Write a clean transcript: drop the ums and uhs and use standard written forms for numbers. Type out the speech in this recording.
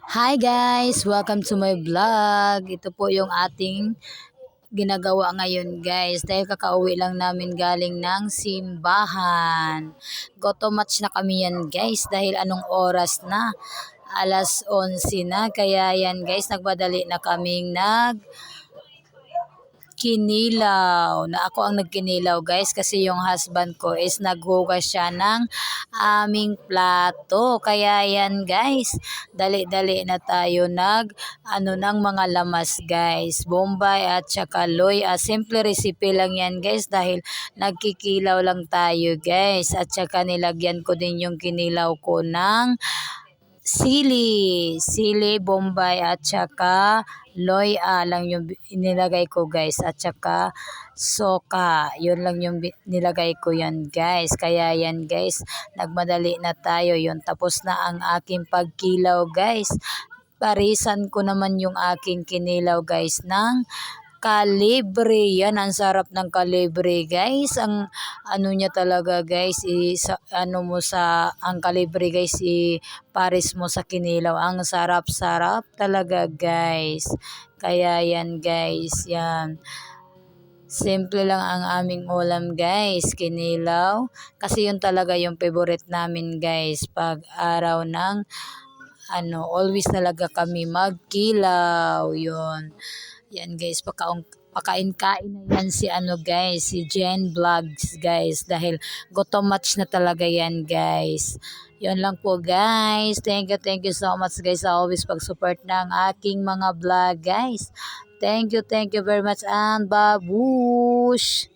Hi guys! Welcome to my vlog. Ito po yung ating ginagawa ngayon guys. Dahil kakauwi lang namin galing ng simbahan. Goto match na kami yan guys. Dahil anong oras na? Alas 11 na. Kaya yan guys, nagmadali na kaming kinilaw, na ako ang nagkinilaw guys kasi yung husband ko is naghugas siya ng aming plato. Kaya yan guys, dali-dali na tayo ng mga lamas guys. Bombay at saka loy. Simple recipe lang yan guys dahil nagkikilaw lang tayo guys. At saka nilagyan ko din yung kinilaw ko ng sili, bombay at saka loy lang yung nilagay ko guys at saka soka. Yun lang yung nilagay ko yan guys. Kaya yan guys, nagmadali na tayo yun. Tapos na ang aking pagkilaw guys. Parisan ko naman yung aking kinilaw guys ng kalibre. Yan, ang sarap ng kalibre guys. Ang ano niya talaga guys, ang kalibre guys, paris mo sa kinilaw. Ang sarap-sarap talaga guys. Kaya yan guys, yan. Simple lang ang aming ulam guys, kinilaw. Kasi yun talaga yung favorite namin guys. Pag araw ng always talaga kami magkilaw. Yun. Yan guys, pakain-kain na yan si guys, si Jen Vlogs guys, dahil gutom match na talaga yan guys. Yun lang po guys. Thank you so much guys sa always pag-support ng aking mga vlog guys. Thank you very much and babush!